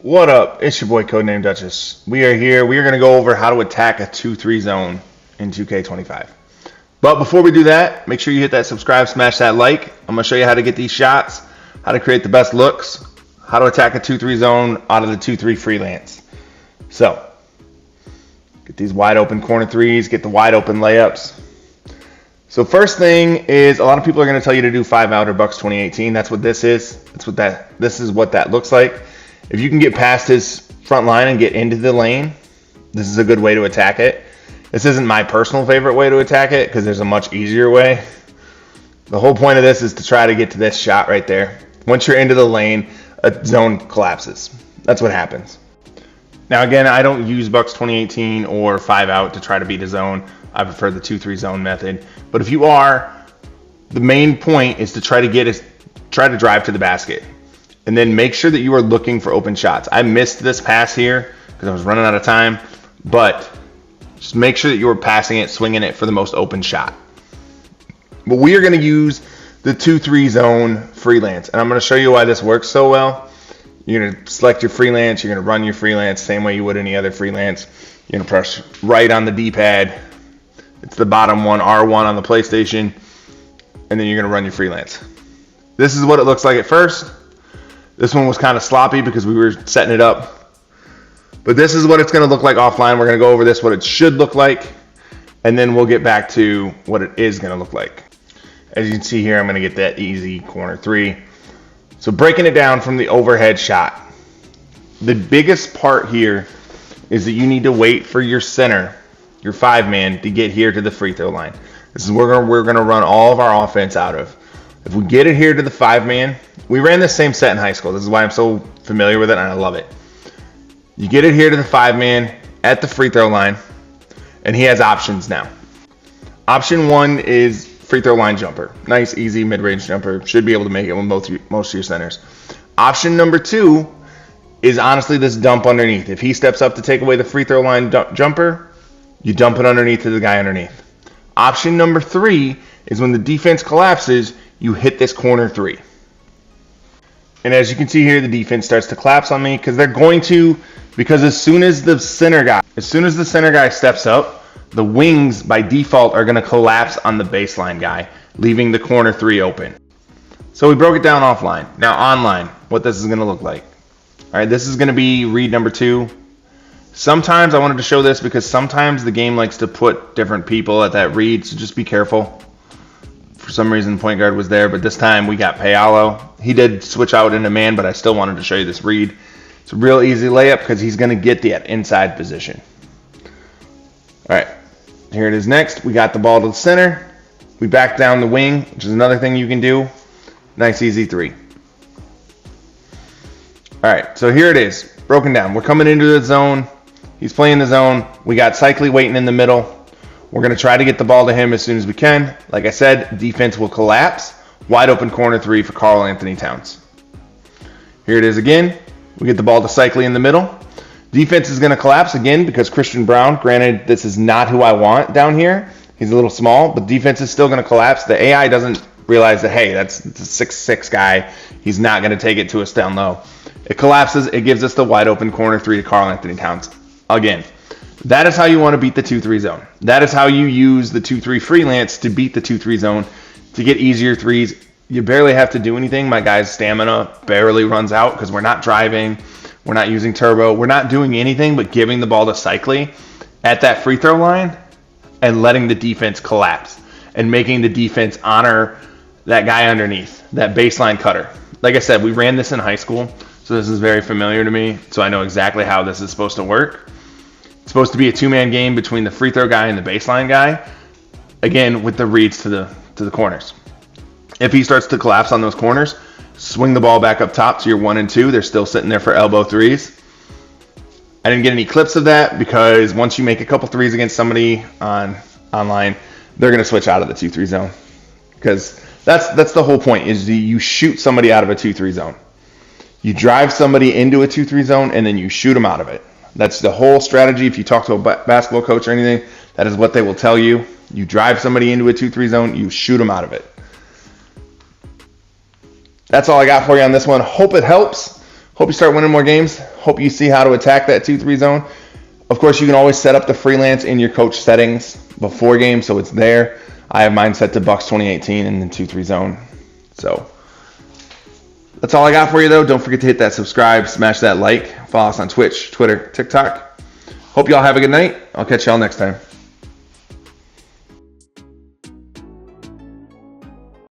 What up? It's your boy Codename Duchess. We are here. We are going to go over how to attack a 2-3 zone in 2K25. But before we do that, make sure you hit that subscribe, smash that like. I'm going to show you how to get these shots, how to create the best looks, how to attack a 2-3 zone out of the 2-3 freelance. So, get these wide open corner threes, get the wide open layups. So first thing is, a lot of people are going to tell you to do 5 out or Bucks 2018. That's what this is. This is what that looks like. If you can get past his front line and get into the lane, this is a good way to attack it. This isn't my personal favorite way to attack it because there's a much easier way. The whole point of this is to try to get to this shot right there. Once you're into the lane, a zone collapses. That's what happens. Now again, I don't use Bucks 2018 or 5 out to try to beat a zone. I prefer the 2-3 zone method. But if you are, the main point is to try to drive to the basket. And then make sure that you are looking for open shots. I missed this pass here because I was running out of time. But just make sure that you are passing it, swinging it for the most open shot. But we are going to use the 2-3 zone freelance. And I'm going to show you why this works so well. You're going to select your freelance. You're going to run your freelance same way you would any other freelance. You're going to press right on the D-pad. It's the bottom one, R1 on the PlayStation. And then you're going to run your freelance. This is what it looks like at first. This one was kind of sloppy because we were setting it up. But this is what it's going to look like offline. We're going to go over this, what it should look like. And then we'll get back to what it is going to look like. As you can see here, I'm going to get that easy corner three. So breaking it down from the overhead shot. The biggest part here is that you need to wait for your center, your 5-man, to get here to the free throw line. This is where we're going to run all of our offense out of. If we get it here to the 5-man, we ran this same set in high school. This is why I'm so familiar with it and I love it. You get it here to the 5-man at the free throw line, and he has options now. Option 1 is free throw line jumper. Nice, easy mid-range jumper. Should be able to make it with most of your centers. Option number 2 is honestly this dump underneath. If he steps up to take away the free throw line jumper, you dump it underneath to the guy underneath. Option number 3 is when the defense collapses, you hit this corner 3. And as you can see here, the defense starts to collapse on me because as soon as the center guy steps up, the wings by default are going to collapse on the baseline guy, leaving the corner 3 open. So we broke it down offline. Now online, what this is going to look like. All right, this is going to be read number 2. Sometimes I wanted to show this because sometimes the game likes to put different people at that read, so just be careful. For some reason, point guard was there, but this time we got Paolo. He did switch out into man, but I still wanted to show you this read. It's a real easy layup because he's going to get the inside position. All right, here it is next. We got the ball to the center. We back down the wing, which is another thing you can do. Nice, easy 3. All right, so here it is, broken down. We're coming into the zone. He's playing the zone. We got Cycli waiting in the middle. We're going to try to get the ball to him as soon as we can. Like I said, defense will collapse. Wide open corner 3 for Karl Anthony Towns. Here it is again. We get the ball to Cycli in the middle. Defense is going to collapse again because Christian Braun, granted, this is not who I want down here. He's a little small, but defense is still going to collapse. The AI doesn't realize that, hey, that's a 6'6" guy. He's not going to take it to us down low. It collapses. It gives us the wide open corner 3 to Karl Anthony Towns. Again, that is how you want to beat the 2-3 zone. That is how you use the 2-3 freelance to beat the 2-3 zone, to get easier threes. You barely have to do anything. My guy's stamina barely runs out because we're not driving. We're not using turbo. We're not doing anything but giving the ball to Cycli at that free throw line and letting the defense collapse and making the defense honor that guy underneath, that baseline cutter. Like I said, we ran this in high school, so this is very familiar to me, so I know exactly how this is supposed to work. It's supposed to be a 2-man game between the free throw guy and the baseline guy, again with the reads to the corners. If he starts to collapse on those corners, swing the ball back up top to your 1 and 2. They're still sitting there for elbow threes. I didn't get any clips of that because once you make a couple threes against somebody online, they're going to switch out of the 2-3 zone because that's the whole point, is you shoot somebody out of a 2-3 zone. You drive somebody into a 2-3 zone and then you shoot them out of it. That's the whole strategy. If you talk to a basketball coach or anything, that is what they will tell you. You drive somebody into a 2-3 zone, you shoot them out of it. That's all I got for you on this one. Hope it helps. Hope you start winning more games. Hope you see how to attack that 2-3 zone. Of course, you can always set up the freelance in your coach settings before game, so it's there. I have mine set to Bucks 2018 in the 2-3 zone. So that's all I got for you, though. Don't forget to hit that subscribe, smash that like, follow us on Twitch, Twitter, TikTok. Hope y'all have a good night. I'll catch y'all next time.